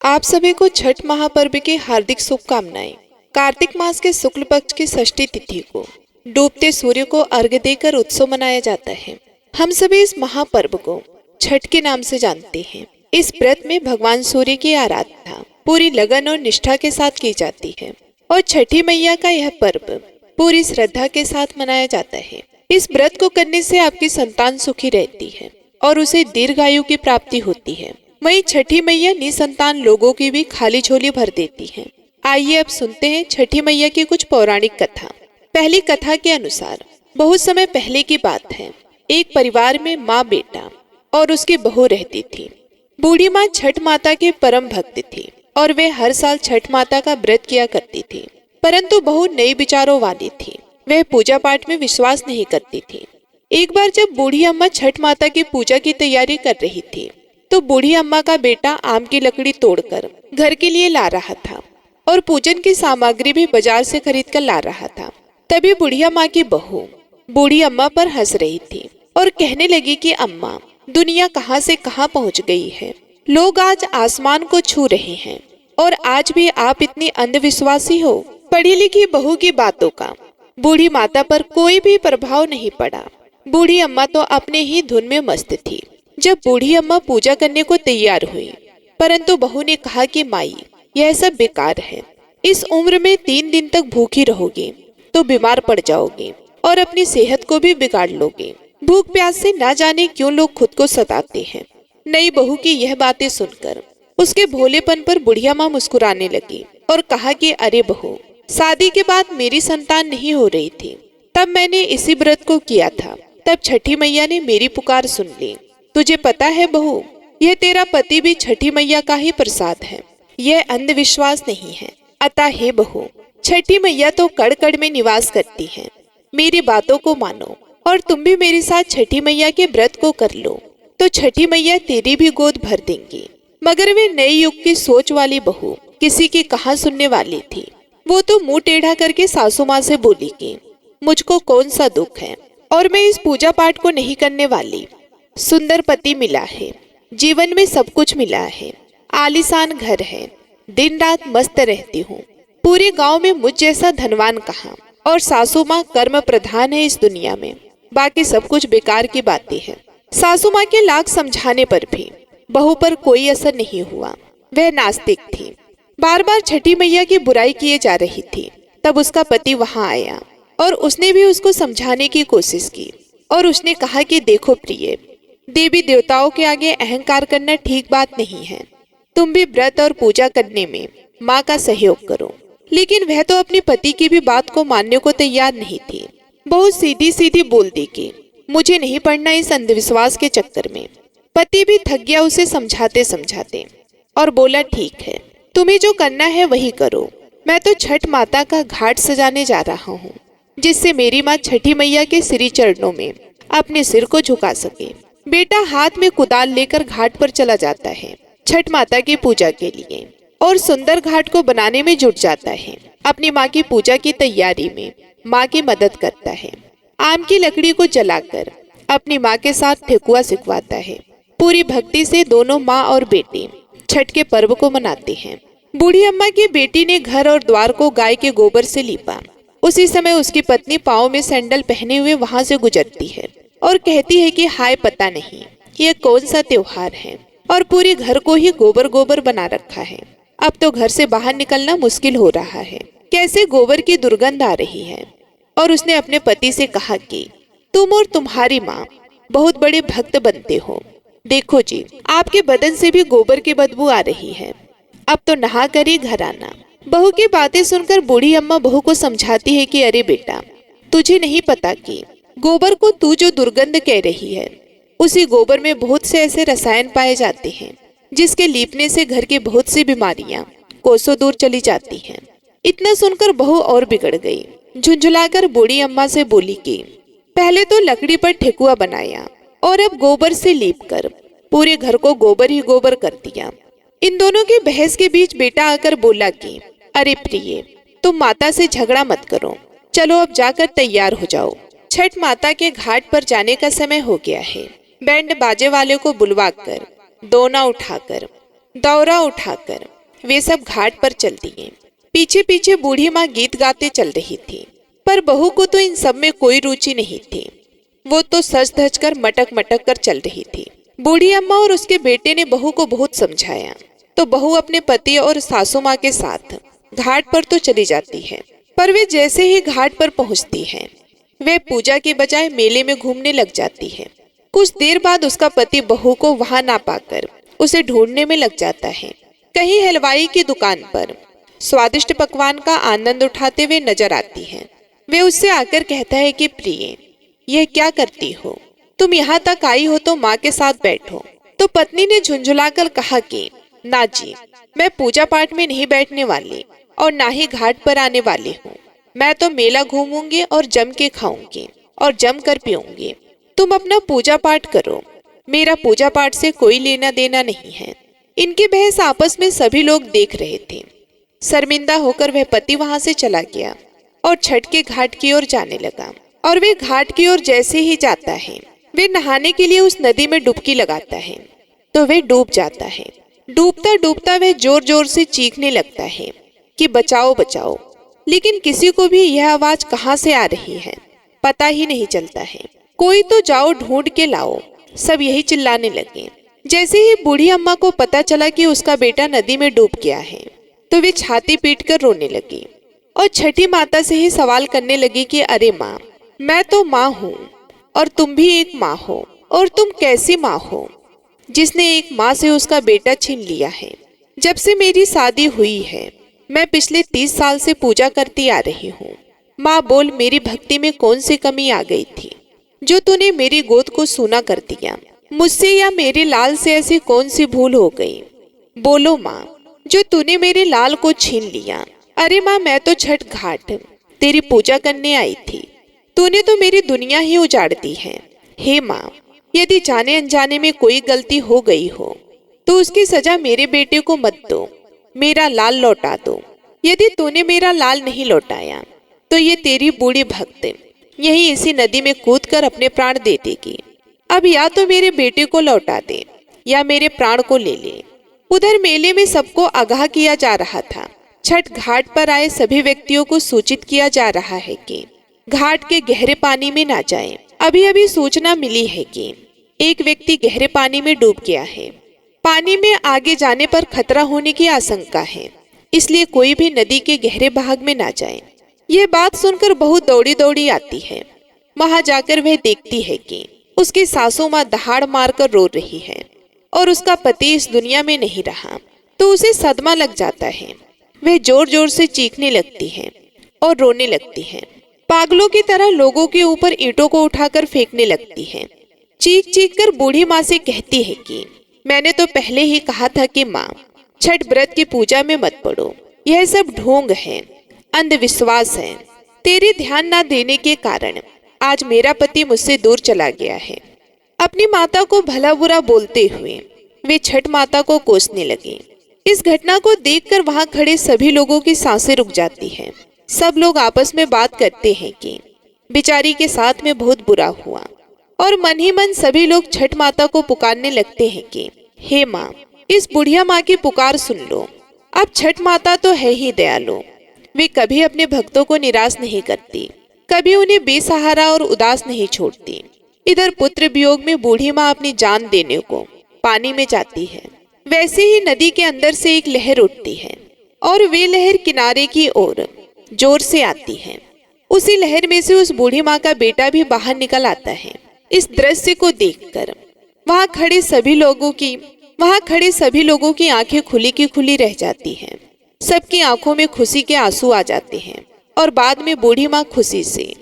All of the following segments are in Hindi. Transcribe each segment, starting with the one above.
आप सभी को छठ महापर्व की हार्दिक शुभकामनाएं। कार्तिक मास के शुक्ल पक्ष की षष्ठी तिथि को डूबते सूर्य को अर्घ्य देकर उत्सव मनाया जाता है। हम सभी इस महापर्व को छठ के नाम से जानते हैं। इस व्रत में भगवान सूर्य की आराधना पूरी लगन और निष्ठा के साथ की जाती है और छठी मैया का यह पर्व पूरी श्रद्धा के साथ मनाया जाता है। इस व्रत को करने से आपकी संतान सुखी रहती है और उसे दीर्घायु की प्राप्ति होती है। वहीं छठी मैया निसंतान लोगों की भी खाली झोली भर देती है। आइए अब सुनते हैं छठी मैया की कुछ पौराणिक कथा। पहली कथा के अनुसार बहुत समय पहले की बात है। एक परिवार में माँ, बेटा और उसकी बहू रहती थी। बूढ़ी माँ छठ माता के परम भक्त थी और वे हर साल छठ माता का व्रत किया करती थी। परंतु बहू नए विचारों वाली थी। वह पूजा पाठ में विश्वास नहीं करती थी। एक बार जब बूढ़ी अम्मा छठ माता की पूजा की तैयारी कर रही थी तो बूढ़ी अम्मा का बेटा आम की लकड़ी तोड़कर घर के लिए ला रहा था और पूजन की सामग्री भी बाजार से खरीद कर ला रहा था। तभी बुढ़िया माँ की बहू बूढ़ी अम्मा पर हंस रही थी और कहने लगी कि अम्मा, दुनिया कहाँ से कहाँ पहुँच गई है। लोग आज आसमान को छू रहे हैं और आज भी आप इतनी अंधविश्वासी हो। पढ़ी लिखी बहू की बातों का बूढ़ी माता पर कोई भी प्रभाव नहीं पड़ा। बूढ़ी अम्मा तो अपने ही धुन में मस्त थी। जब बूढ़ी अम्मा पूजा करने को तैयार हुई, परंतु बहू ने कहा कि माई, यह सब बेकार है। इस उम्र में 3 दिन तक भूखी रहोगी तो बीमार पड़ जाओगी और अपनी सेहत को भी बिगाड़ लोगे। भूख प्यास से ना जाने क्यों लोग खुद को सताते हैं। नई बहू की यह बातें सुनकर उसके भोलेपन पर बुढ़िया माँ मुस्कुराने लगी और कहा कि अरे बहू, शादी के बाद मेरी संतान नहीं हो रही थी, तब मैंने इसी व्रत को किया था। तब छठी मैया ने मेरी पुकार सुन ली। तुझे पता है बहू, यह तेरा पति भी छठी मैया का ही प्रसाद है। यह अंधविश्वास नहीं है। अतः हे बहू, छठी मैया तो कड़ कड़ में निवास करती है। मेरी बातों को मानो और तुम भी मेरे साथ छठी मैया के व्रत को कर लो तो छठी मैया तेरी भी गोद भर देंगी। मगर वे नए युग की सोच वाली बहू किसी की कहाँ सुनने वाली थी। वो तो मुंह टेढ़ा करके सासू माँ से बोली कि मुझको कौन सा दुख है और मैं इस पूजा पाठ को नहीं करने वाली। सुंदर पति मिला है, जीवन में सब कुछ मिला है, आलीशान घर है, दिन रात मस्त रहती हूँ। पूरे गांव में मुझ जैसा धनवान कहाँ, और सासू माँ कर्म प्रधान है इस दुनिया में। बाकी सब कुछ बेकार की बातें हैं। सासू माँ के लाख समझाने पर भी बहू पर कोई असर नहीं हुआ। वह नास्तिक थी, बार बार छठी मैया की बुराई किए जा रही थी। तब उसका पति वहां आया और उसने भी उसको समझाने की कोशिश की और उसने कहा कि देखो प्रिय, देवी देवताओं के आगे अहंकार करना ठीक बात नहीं है। तुम भी व्रत और पूजा करने में माँ का सहयोग करो। लेकिन वह तो अपने पति की भी बात को मानने को तैयार नहीं थी। बहुत सीधी सीधी बोल दी कि मुझे नहीं पड़ना इस अंधविश्वास के चक्कर में। पति भी थक गया उसे समझाते समझाते और बोला, ठीक है, तुम्हें जो करना है वही करो। मैं तो छठ माता का घाट सजाने जा रहा हूँ, जिससे मेरी माँ छठी मैया के श्री चरणों में अपने सिर को झुका सके। बेटा हाथ में कुदाल लेकर घाट पर चला जाता है छठ माता की पूजा के लिए और सुंदर घाट को बनाने में जुट जाता है। अपनी माँ की पूजा की तैयारी में माँ की मदद करता है। आम की लकड़ी को जलाकर अपनी माँ के साथ ठेकुआ सिखवाता है। पूरी भक्ति से दोनों माँ और बेटे छठ के पर्व को मनाते हैं। बूढ़ी अम्मा की बेटी ने घर और द्वार को गाय के गोबर से लीपा। उसी समय उसकी पत्नी पाँव में सैंडल पहने हुए वहां से गुजरती है और कहती है कि हाय, पता नहीं ये कौन सा त्योहार है और पूरे घर को ही गोबर गोबर बना रखा है। अब तो घर से बाहर निकलना मुश्किल हो रहा है। कैसे गोबर की दुर्गंध आ रही है। और उसने अपने पति से कहा कि तुम और तुम्हारी माँ बहुत बड़े भक्त बनते हो। देखो जी, आपके बदन से भी गोबर की बदबू आ रही है। अब तो नहा कर ही घर आना। बहू की बातें सुनकर बूढ़ी अम्मा बहू को समझाती है कि अरे बेटा, तुझे नहीं पता कि गोबर को तू जो दुर्गंध कह रही है, उसी गोबर में बहुत से ऐसे रसायन पाए जाते हैं जिसके लीपने से घर की बहुत सी बीमारियां कोसों दूर चली जाती हैं। इतना सुनकर बहू और बिगड़ गई। झुंझुलाकर बूढ़ी अम्मा से बोली कि पहले तो लकड़ी पर ठेकुआ बनाया और अब गोबर से लीपकर पूरे घर को गोबर ही गोबर कर दिया। इन दोनों की बहस के बीच बेटा आकर बोला कि अरे प्रिय, तुम माता से झगड़ा मत करो, चलो अब जाकर तैयार हो जाओ। छठ माता के घाट पर जाने का समय हो गया है। बैंड बाजे वाले को बुलवाकर, दोना उठाकर, दौरा उठाकर वे सब घाट पर चल दिए। पीछे पीछे बूढ़ी माँ गीत गाते चल रही थी, पर बहू को तो इन सब में कोई रुचि नहीं थी। वो तो सज धज कर मटक मटक कर चल रही थी। बूढ़ी अम्मा और उसके बेटे ने बहू को बहुत समझाया, तो बहू अपने पति और सासू माँ के साथ घाट पर तो चली जाती है, पर वे जैसे ही घाट पर पहुंचती है, वे पूजा के बजाय मेले में घूमने लग जाती है। कुछ देर बाद उसका पति बहू को वहां ना पाकर उसे ढूंढने में लग जाता है। कहीं हलवाई की दुकान पर स्वादिष्ट पकवान का आनंद उठाते हुए नजर आती है। वे उससे आकर कहता है कि प्रिय, यह क्या करती हो? तुम यहाँ तक आई हो तो माँ के साथ बैठो। तो पत्नी ने झुंझुलाकर कहा कि ना जी, मैं पूजा पाठ में नहीं बैठने वाली और ना ही घाट पर आने वाली हूँ। मैं तो मेला घूमूंगी और जम के खाऊंगी और जम कर पीऊंगी। तुम अपना पूजा पाठ करो, मेरा पूजा पाठ से कोई लेना देना नहीं है। इनकी बहस आपस में सभी लोग देख रहे थे। शर्मिंदा होकर वह पति वहां से चला गया और छठ के घाट की ओर जाने लगा। और वे घाट की ओर जैसे ही जाता है, वे नहाने के लिए उस नदी में डुबकी लगाता है, तो वे डूब जाता है। डूबता डूबता वह जोर जोर से चीखने लगता है कि बचाओ बचाओ, लेकिन किसी को भी यह आवाज कहाँ से आ रही है पता ही नहीं चलता है। कोई तो जाओ ढूंढ के लाओ, सब यही चिल्लाने लगे। जैसे ही बूढ़ी अम्मा को पता चला कि उसका बेटा नदी में डूब गया है, तो वे छाती पीट कर रोने लगी और छठी माता से ही सवाल करने लगी कि अरे माँ, मैं तो माँ हूँ और तुम भी एक माँ हो, और तुम कैसी माँ हो जिसने एक माँ से उसका बेटा छीन लिया है। जब से मेरी शादी हुई है, मैं पिछले 30 साल से पूजा करती आ रही हूँ। माँ बोल, मेरी भक्ति में कौन सी कमी आ गई थी जो तूने मेरी गोद को सूना कर दिया? मुझसे या मेरे लाल से ऐसी कौन सी भूल हो गई? बोलो माँ, जो तूने मेरे लाल को छीन लिया। अरे माँ, मैं तो छठ घाट तेरी पूजा करने आई थी, तूने तो मेरी दुनिया ही उजाड़ दी है। हे माँ, यदि जाने अनजाने में कोई गलती हो गई हो तो उसकी सजा मेरे बेटे को मत दो, मेरा लाल लौटा दो। यदि तूने मेरा लाल नहीं लौटाया तो ये तेरी बूढ़ी भक्त यही इसी नदी में कूदकर अपने प्राण दे देगी। अब या तो मेरे बेटे को लौटा दे या मेरे प्राण को ले ले। उधर मेले में सबको आगाह किया जा रहा था। छठ घाट पर आए सभी व्यक्तियों को सूचित किया जा रहा है कि घाट के गहरे पानी में ना जाएं। अभी अभी सूचना मिली है कि एक व्यक्ति गहरे पानी में डूब गया है। पानी में आगे जाने पर खतरा होने की आशंका है, इसलिए कोई भी नदी के गहरे भाग में ना जाए। यह बात सुनकर बहू दौड़ी दौड़ी आती है। वहां जाकर वह देखती है कि उसकी सासू माँ दहाड़ मारकर रो रही है और उसका पति इस दुनिया में नहीं रहा, तो उसे सदमा लग जाता है। वह जोर जोर से चीखने लगती है और रोने लगती है। पागलों की तरह लोगों के ऊपर ईंटों को उठाकर फेंकने लगती है। चीख चीख कर बूढ़ी माँ से कहती है कि मैंने तो पहले ही कहा था कि माँ, छठ व्रत की पूजा में मत पड़ो। यह सब ढोंग है, अंधविश्वास है। तेरे ध्यान ना देने के कारण आज मेरा पति मुझसे दूर चला गया है। अपनी माता को भला बुरा बोलते हुए वे छठ माता को कोसने लगे। इस घटना को देखकर वहां खड़े सभी लोगों की सांसें रुक जाती हैं। सब लोग आपस में बात करते हैं कि बेचारी के साथ में बहुत बुरा हुआ, और मन ही मन सभी लोग छठ माता को पुकारने लगते हैं कि हे माँ, इस बुढ़िया माँ की पुकार सुन लो। अब छठ माता तो है ही दयालु, वे कभी अपने भक्तों को निराश नहीं करती, कभी उन्हें बेसहारा और उदास नहीं छोड़ती। इधर पुत्र वियोग में बूढ़ी माँ अपनी जान देने को पानी में जाती है, वैसे ही नदी के अंदर से एक लहर उठती है और वे लहर किनारे की ओर जोर से आती है। उसी लहर में से उस बूढ़ी माँ का बेटा भी बाहर निकल आता है। इस दृश्य को देखकर वहां खड़े सभी लोगों की आंखें खुली की खुली रह जाती हैं। सबकी आंखों में खुशी के आंसू आ जाते हैं और बाद में बूढ़ी माँ खुशी से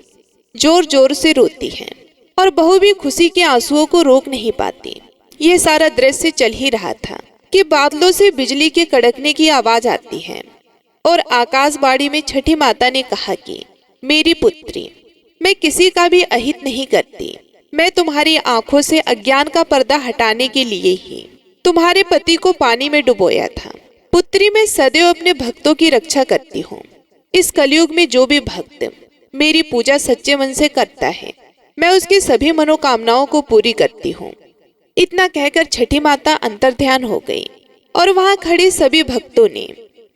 जोर जोर से रोती है और बहू भी खुशी के आंसुओं को रोक नहीं पाती। यह सारा दृश्य चल ही रहा था कि बादलों से बिजली के कड़कने की आवाज आती है और आकाशवाणी में छठी माता ने कहा कि मेरी पुत्री, मैं किसी का भी अहित नहीं करती। मैं तुम्हारी आंखों से अज्ञान का पर्दा हटाने के लिए ही तुम्हारे पति को पानी में डुबोया था। पुत्री, मैं सदैव अपने भक्तों की रक्षा करती हूँ। इस कलयुग में जो भी भक्त मेरी पूजा सच्चे मन से करता है, मैं उसकी सभी मनोकामनाओं को पूरी करती हूँ। इतना कहकर छठी माता अंतर्ध्यान हो गई और वहां खड़े सभी भक्तों ने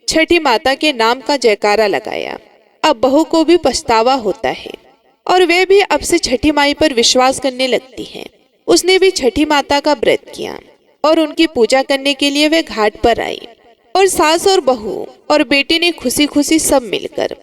छठी माता के नाम का जयकारा लगाया। अब बहू को भी पछतावा होता है और वे भी अब से छठी माई पर विश्वास करने लगती है। उसने भी छठी माता का व्रत किया और उनकी पूजा करने के लिए वे घाट पर आई और सास और बहू और बेटे ने खुशी खुशी सब मिलकर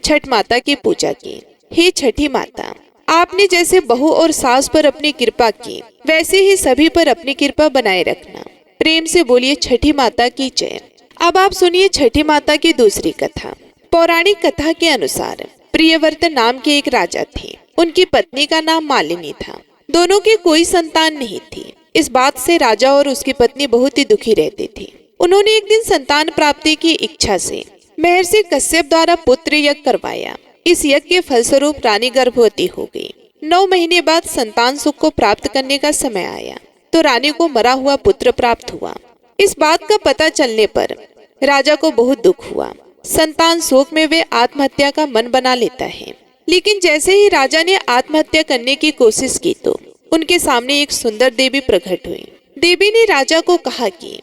छठ माता की पूजा की। हे छठी माता, आपने जैसे बहू और सास पर अपनी कृपा की, वैसे ही सभी पर अपनी कृपा बनाए रखना। प्रेम से बोलिए छठी माता की जय। अब आप सुनिए छठी माता की दूसरी कथा। पौराणिक कथा के अनुसार प्रियव्रत नाम के एक राजा थे। उनकी पत्नी का नाम मालिनी था। दोनों की कोई संतान नहीं थी। इस बात से राजा और उसकी पत्नी बहुत ही दुखी रहते थे। उन्होंने एक दिन संतान प्राप्ति की इच्छा से महर्षि कश्यप द्वारा पुत्र यज्ञ करवाया। इस यज्ञ के फलस्वरूप रानी गर्भवती हो गई। 9 महीने बाद संतान सुख को प्राप्त करने का समय आया तो रानी को मरा हुआ पुत्र प्राप्त हुआ। इस बात का पता चलने पर राजा को बहुत दुख हुआ। संतान शोक में वे आत्महत्या का मन बना लेता है। लेकिन जैसे ही राजा ने आत्महत्या करने की कोशिश की तो उनके सामने एक सुंदर देवी प्रकट हुई। देवी ने राजा को कहा कि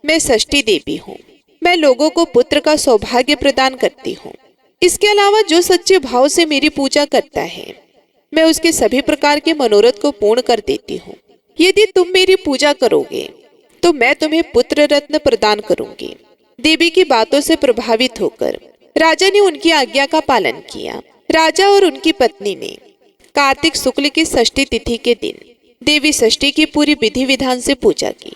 मैं षष्ठी देवी हूँ। मैं लोगों को पुत्र का सौभाग्य प्रदान करती हूँ। इसके अलावा जो सच्चे भाव से मेरी पूजा करता है, मैं उसके सभी प्रकार के मनोरथ को पूर्ण कर देती हूँ। यदि तुम मेरी पूजा करोगे तो मैं तुम्हें पुत्र रत्न प्रदान करूंगी। देवी की बातों से प्रभावित होकर राजा ने उनकी आज्ञा का पालन किया। राजा और उनकी पत्नी ने कार्तिक शुक्ल की षष्ठी तिथि के दिन देवी षष्ठी की पूरी विधि विधान से पूजा की।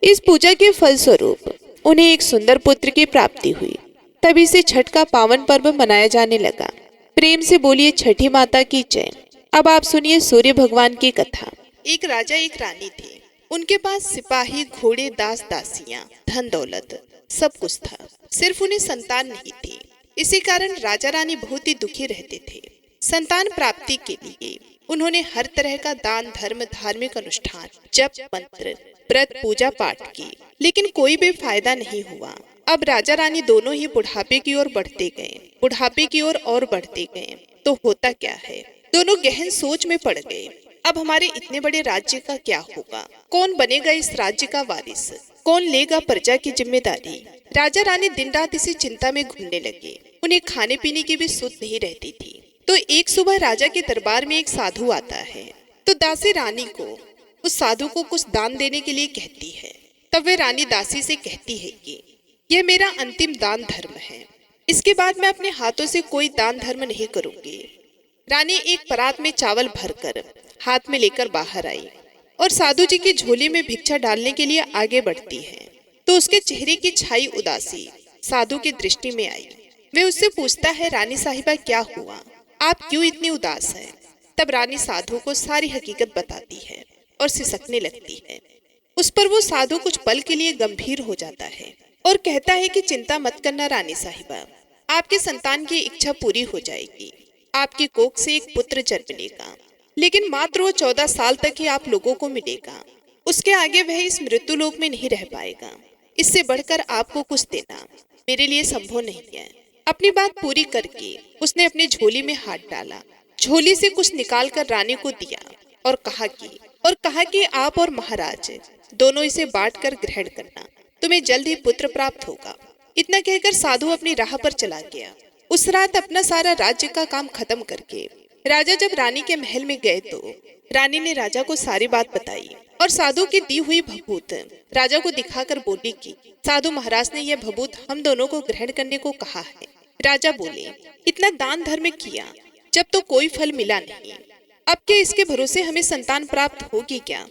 इस पूजा के फलस्वरूप उन्हें एक सुंदर पुत्र की प्राप्ति हुई। तभी से छठ का पावन पर्व मनाया जाने लगा। प्रेम से बोलिए छठी माता की जय। अब आप सुनिए सूर्य भगवान की कथा। एक राजा एक रानी थे। उनके पास सिपाही, घोड़े, दास दासियां, धन दौलत सब कुछ था। सिर्फ उन्हें संतान नहीं थी। इसी कारण राजा रानी बहुत ही दुखी रहते थे। संतान प्राप्ति के लिए उन्होंने हर तरह का दान, धर्म, धार्मिक अनुष्ठान, जप, मंत्र, व्रत, पूजा पाठ की, लेकिन कोई भी फायदा नहीं हुआ। अब राजा रानी दोनों ही बुढ़ापे की ओर बढ़ते गए। बुढ़ापे की ओर और बढ़ते गए तो होता क्या है, दोनों गहन सोच में पड़ गए। अब हमारे इतने बड़े राज्य का क्या होगा? कौन बनेगा इस राज्य का वारिस? कौन लेगा प्रजा की जिम्मेदारी? राजा रानी दिन रात इसी चिंता में घूमने लगे। उन्हें खाने पीने की भी सुध नहीं रहती थी। तो एक सुबह राजा के दरबार में एक साधु आता है। तो दासी रानी को उस साधु को कुछ दान देने के लिए कहती है। तब वे रानी दासी से कहती है कि यह मेरा अंतिम दान धर्म है। इसके बाद मैं अपने हाथों से कोई दान धर्म नहीं करूंगी। रानी एक परात में चावल भरकर हाथ में लेकर बाहर आई और साधु जी की झोली में भिक्षा डालने के लिए आगे बढ़ती है तो उसके चेहरे की छाई उदासी साधु की दृष्टि में आई। वे उससे पूछता है, रानी साहिबा क्या हुआ, आप क्यों इतनी उदास हैं? तब रानी साधु को सारी हकीकत बताती है और सिसकने लगती है। उस पर वो साधु कुछ पल के लिए गंभीर हो जाता है और कहता है कि चिंता मत करना रानी साहिबा, आपके संतान की इच्छा पूरी हो जाएगी। आपकी कोख से एक पुत्र जन्म लेगा, लेकिन मात्र वो 14 साल तक ही आप लोगों को मिलेगा। उसके आगे वह इस मृत्यु लोक में नहीं रह पाएगा। इससे बढ़कर आपको कुछ देना मेरे लिए संभव नहीं है। अपनी बात पूरी करके उसने अपनी झोली में हाथ डाला, झोली से कुछ निकालकर रानी को दिया और कहा कि आप और महाराज दोनों इसे बांटकर ग्रहण करना, तुम्हें जल्द ही पुत्र प्राप्त होगा। इतना कहकर साधु अपनी राह पर चला गया। उस रात अपना सारा राज्य का काम खत्म करके राजा जब रानी के महल में गए तो रानी ने राजा को सारी बात बताई और साधु की दी हुई भभूत राजा को दिखाकर बोली कि साधु महाराज ने यह भभूत हम दोनों को ग्रहण करने को कहा है। राजा बोले, इतना दान धर्म किया जब तो कोई फल मिला नहीं, अब के इसके भरोसे हमें संतान प्राप्त होगी क्या?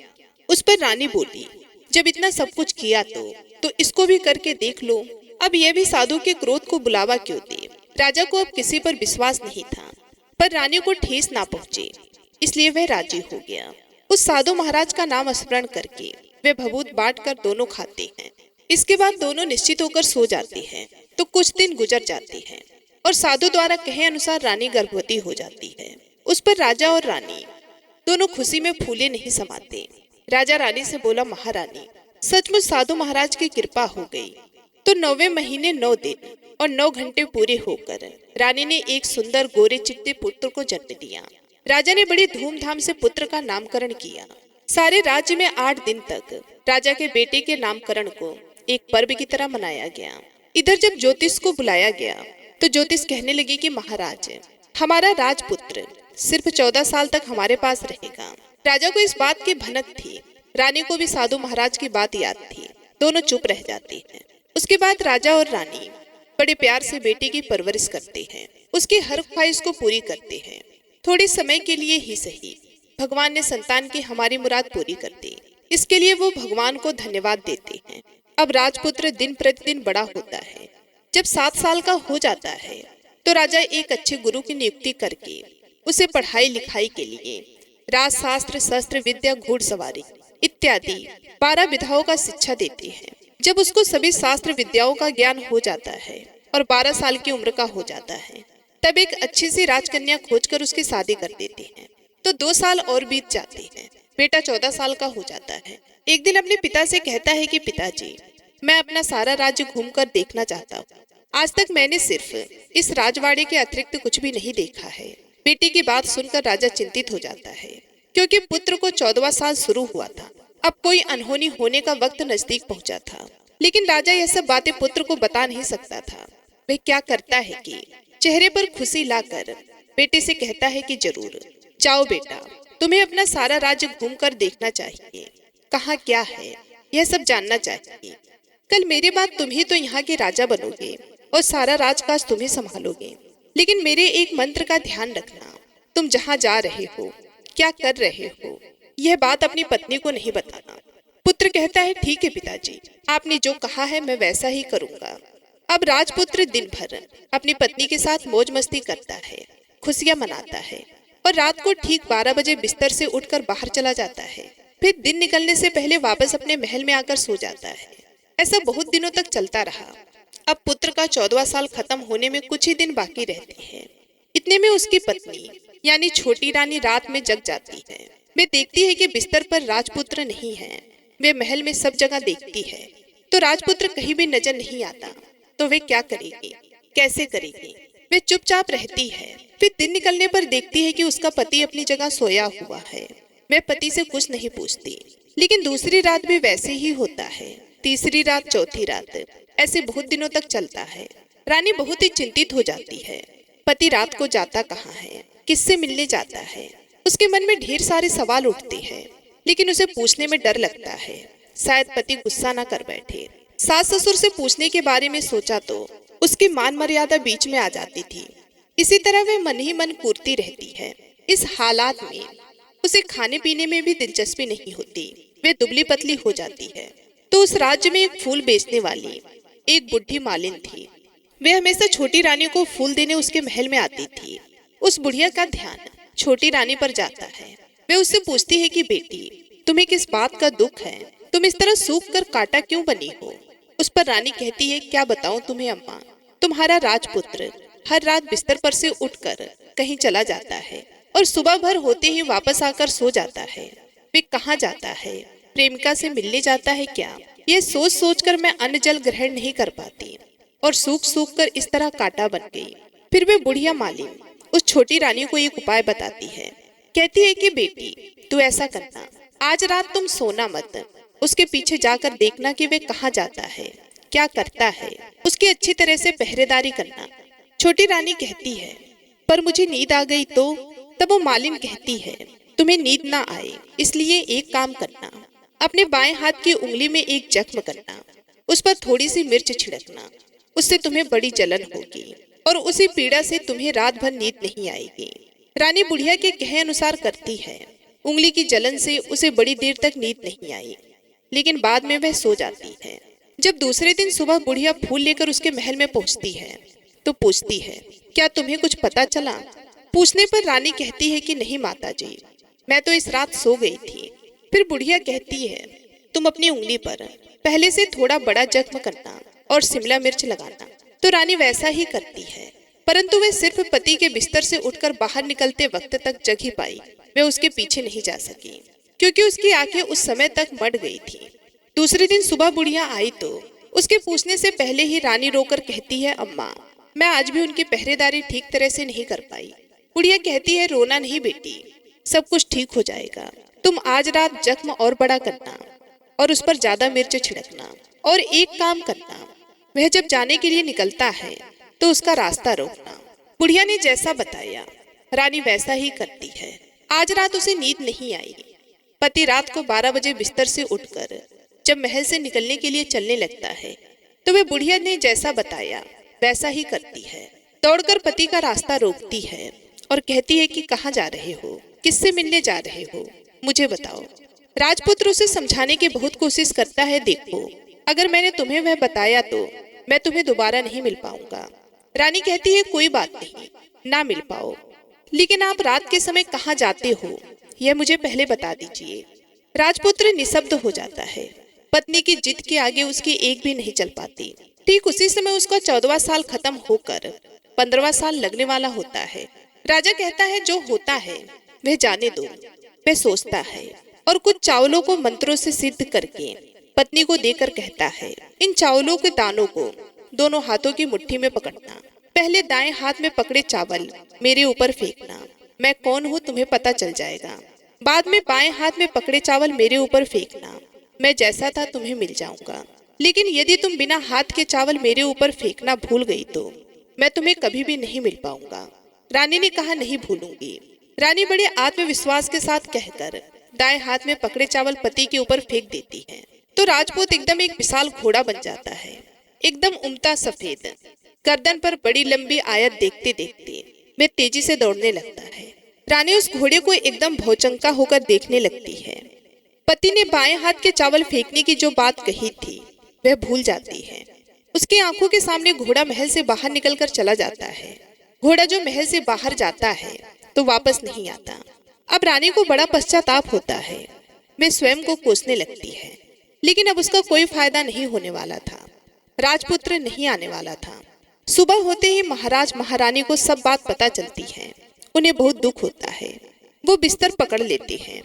उस पर रानी बोली, जब इतना सब कुछ किया तो इसको भी करके देख लो। अब यह भी साधु के क्रोध को बुलावा क्यों दे? राजा को अब किसी पर विश्वास नहीं था, पर रानी को ठेस ना पहुंचे, इसलिए वह राजी हो गया। उस साधु महाराज का नाम स्मरण करके वे भभूत बांटकर दोनों खाते हैं। इसके बाद दोनों निश्चित होकर सो जाते हैं। तो कुछ दिन गुजर जाते हैं और साधु द्वारा कहे अनुसार रानी गर्भवती हो जाती है। उस पर राजा और रानी दोनों खुशी में फूले नहीं समाते। राजा रानी से बोला, महारानी सचमुच साधु महाराज की कृपा हो गई। तो 9वें महीने 9 दिन और 9 घंटे पूरे होकर रानी ने एक सुंदर गोरे चिट्टे पुत्र को जन्म दिया। राजा ने बड़ी धूमधाम से पुत्र का नामकरण किया। सारे राज्य में 8 दिन तक राजा के बेटे के नामकरण को एक पर्व की तरह मनाया गया। इधर जब ज्योतिष को बुलाया गया तो ज्योतिष कहने लगी कि महाराज, हमारा राजपुत्र सिर्फ 14 साल तक हमारे पास रहेगा। राजा को इस बात की भनक थी, रानी को भी साधु महाराज की बात याद थी। दोनों चुप रह जाती हैं। उसके बाद राजा और रानी बड़े प्यार से बेटी की परवरिश करते हैं, उसकी हर ख्वाहिश को पूरी करते हैं। थोड़े समय के लिए ही सही, भगवान ने संतान की हमारी मुराद पूरी कर दी। इसके लिए वो भगवान को धन्यवाद देते हैं। अब राजपुत्र दिन प्रतिदिन बड़ा होता है। जब 7 साल का हो जाता है तो राजा एक अच्छे गुरु की नियुक्ति करके उसे पढ़ाई लिखाई के लिए राजशास्त्र, शस्त्र विद्या, घुड़सवारी इत्यादि 12 विधाओं का शिक्षा देते हैं। जब उसको सभी शास्त्र विद्याओं का ज्ञान हो जाता है और 12 साल की उम्र का हो जाता है, तब एक अच्छी सी राजकन्या खोजकर उसकी शादी कर देते हैं। तो 2 साल और बीत जाते हैं। बेटा 14 साल का हो जाता है। एक दिन अपने पिता से कहता है कि पिताजी, मैं अपना सारा राज्य घूमकर देखना चाहता हूँ। आज तक मैंने सिर्फ इस राजवाड़े के अतिरिक्त कुछ भी नहीं देखा है। बेटी की बात सुनकर राजा चिंतित हो जाता है, क्योंकि पुत्र को 14वां साल शुरू हुआ था। अब कोई अनहोनी होने का वक्त नजदीक पहुंचा था। लेकिन राजा यह सब बातें पुत्र को बता नहीं सकता था। वह क्या करता है कि चेहरे पर खुशी लाकर बेटे से कहता है कि जरूर जाओ बेटा, तुम्हें अपना सारा राज्य घूमकर देखना चाहिए। कहाँ क्या है यह सब जानना चाहिए। कल मेरे बाद तुम ही तो यहाँ के राजा बनोगे और सारा राजकाज तुम ही संभालोगे। लेकिन मेरे एक मंत्र का ध्यान रखना, तुम जहाँ जा रहे हो, क्या कर रहे हो, यह बात अपनी पत्नी को नहीं बताना। पुत्र कहता है ठीक है पिताजी, आपने जो कहा है मैं वैसा ही करूँगा। अब राजपुत्र दिन भर अपनी पत्नी के साथ मौज मस्ती करता है, खुशियाँ मनाता है और रात को ठीक 12 बजे बिस्तर से उठकर बाहर चला जाता है। फिर दिन निकलने से पहले वापस अपने महल में आकर सो जाता है। ऐसा बहुत दिनों तक चलता रहा। अब पुत्र का 14वां साल खत्म होने में कुछ ही दिन बाकी रहते हैं। इतने में उसकी पत्नी यानी छोटी रानी रात में जग जाती है। वे देखती है कि बिस्तर पर राजपुत्र नहीं है। वे महल में सब जगह देखती है तो राजपुत्र कहीं भी नजर नहीं आता। तो वे क्या करेगी, कैसे करेगी? वे चुपचाप रहती है। फिर दिन निकलने पर देखती है कि उसका पति अपनी जगह सोया हुआ है। वह पति से कुछ नहीं पूछती। लेकिन दूसरी रात भी वैसे ही होता है, तीसरी रात, चौथी रात, ऐसे बहुत दिनों तक चलता है। रानी बहुत ही चिंतित हो जाती है। पति रात को जाता कहाँ है, किससे मिलने जाता है? उसके मन में ढेर सारे सवाल उठते हैं, लेकिन उसे पूछने में डर लगता है, शायद पति गुस्सा ना कर बैठे। सास ससुर से पूछने के बारे में सोचा तो उसकी मान मर्यादा बीच में आ जाती थी। इसी तरह वह मन ही मन कूदती रहती है। इस हालात में उसे खाने पीने में भी दिलचस्पी नहीं होती। वे दुबली पतली हो जाती है। तो उस राज्य में एक फूल बेचने वाली एक बुढ़ी मालिन थी। वे हमेशा छोटी रानी को फूल देने उसके महल में आती थी। उस बुढ़िया का ध्यान छोटी रानी पर जाता है। वे उससे पूछती है कि बेटी, तुम्हें किस बात का दुख है? तुम इस तरह सूख कर कांटा क्यों बनी हो? उस पर रानी कहती है, क्या बताऊं तुम्हें अम्मा, तुम्हारा राजपुत्र हर रात बिस्तर पर से उठकर कहीं चला जाता है और सुबह भर होते ही वापस आकर सो जाता है। वे कहाँ जाता है? प्रेमिका से मिलने जाता है क्या? ये सोच सोचकर मैं अन्न जल ग्रहण नहीं कर पाती और सूख सूख कर इस तरह कांटा बन गई। फिर वे बुढ़िया मालिन उस छोटी रानी को एक उपाय बताती है। कहती है कि बेटी, तू ऐसा करना, आज रात तुम सोना मत, उसके पीछे जाकर देखना कि वे कहाँ जाता है, क्या करता है, उसकी अच्छी तरह से पहरेदारी करना। छोटी रानी कहती है, पर मुझे नींद आ गई तो? तब वो मालिन कहती है, तुम्हें नींद ना आए इसलिए एक काम करना, अपने बाएं हाथ की उंगली में एक जख्म करना, उस पर थोड़ी सी मिर्च छिड़कना, उससे तुम्हें बड़ी जलन होगी और उसी पीड़ा से तुम्हें रात भर नींद नहीं आएगी। रानी बुढ़िया के कहे अनुसार करती है। उंगली की जलन से उसे बड़ी देर तक नींद नहीं आई, लेकिन बाद में वह सो जाती है। जब दूसरे दिन सुबह बुढ़िया फूल लेकर उसके महल में पहुंचती है तो पूछती है, क्या तुम्हें कुछ पता चला? पूछने पर रानी कहती है कि नहीं माताजी, मैं तो इस रात सो गई थी। फिर बुढ़िया कहती है, तुम अपनी उंगली पर पहले से थोड़ा बड़ा जख्म करना और शिमला मिर्च लगाना। तो रानी वैसा ही करती है, परंतु वह सिर्फ पति के बिस्तर से उठकर बाहर निकलते वक्त तक जग ही पाई। वह उसके पीछे नहीं जा सकी, क्योंकि उसकी आंखें उस समय तक मड़ गई थी। दूसरे दिन सुबह बुढ़िया आई तो उसके पूछने से पहले ही रानी रोकर कहती है, अम्मा, मैं आज भी उनकी पहरेदारी ठीक तरह से नहीं कर पाई। बुढ़िया कहती है, रोना नहीं बेटी, सब कुछ ठीक हो जाएगा। तुम आज रात जख्म और बड़ा करना और उस पर ज्यादा मिर्च छिड़कना। और एक काम करना, वह जब जाने के लिए निकलता है तो उसका रास्ता रोकना। बुढ़िया ने जैसा बताया रानी वैसा ही करती है। आज रात उसे नींद नहीं आई। पति रात को 12 बजे बिस्तर से उठकर जब महल से निकलने के लिए चलने लगता है तो वह बुढ़िया ने जैसा बताया वैसा ही करती है। दौड़कर पति का रास्ता रोकती है और कहती है कि कहाँ जा रहे हो, किससे मिलने जा रहे हो, मुझे बताओ। राजपुत्र उसे समझाने की बहुत कोशिश करता है, देखो अगर मैंने तुम्हें वह बताया तो मैं तुम्हें दोबारा नहीं मिल पाऊंगा। रानी कहती है कोई बात नहीं, ना मिल पाओ, लेकिन आप रात के समय कहाँ जाते हो यह मुझे पहले बता दीजिए। राजपुत्र निशब्द हो जाता है। पत्नी की जिद के आगे उसकी एक भी नहीं चल पाती। ठीक उसी समय उसका 14वां साल खत्म होकर 15वां साल लगने वाला होता है। राजा कहता है जो होता है वह जाने दो। वह सोचता है और कुछ चावलों को मंत्रों से सिद्ध करके पत्नी को देकर कहता है, इन चावलों के दानों को दोनों हाथों की मुट्ठी में पकड़ना। पहले दाएं हाथ में पकड़े चावल मेरे ऊपर फेंकना, मैं कौन हूँ तुम्हें पता चल जाएगा। बाद में बाएं हाथ में पकड़े चावल मेरे ऊपर फेंकना, मैं जैसा था तुम्हें मिल जाऊंगा। लेकिन यदि तुम बिना हाथ के चावल मेरे ऊपर फेंकना भूल गई तो मैं तुम्हें कभी भी नहीं मिल पाऊंगा। रानी ने कहा नहीं भूलूंगी। रानी बड़े आत्मविश्वास के साथ कहकर दाएं हाथ में पकड़े चावल पति के ऊपर फेंक देती है तो राजपूत एकदम एक विशाल घोड़ा बन जाता है। एकदम उमता सफेद, गर्दन पर बड़ी लंबी आयत देखते देखते वह तेजी से दौड़ने लगता है। रानी उस घोड़े को एकदम भौचंका होकर देखने लगती है। पति ने बाएं हाथ के चावल फेंकने की जो बात कही थी वह भूल जाती है। उसकी आंखों के सामने घोड़ा महल से बाहर निकलकर चला जाता है। घोड़ा जो महल से बाहर जाता है तो वापस नहीं आता। अब रानी को बड़ा पश्चाताप होता है। वह स्वयं को कोसने लगती है, लेकिन अब उसका कोई फायदा नहीं होने वाला था। राजपुत्र नहीं आने वाला था। सुबह होते ही महाराज महारानी को सब बात पता चलती है। उन्हें बहुत दुख होता है। वो बिस्तर पकड़ लेते हैं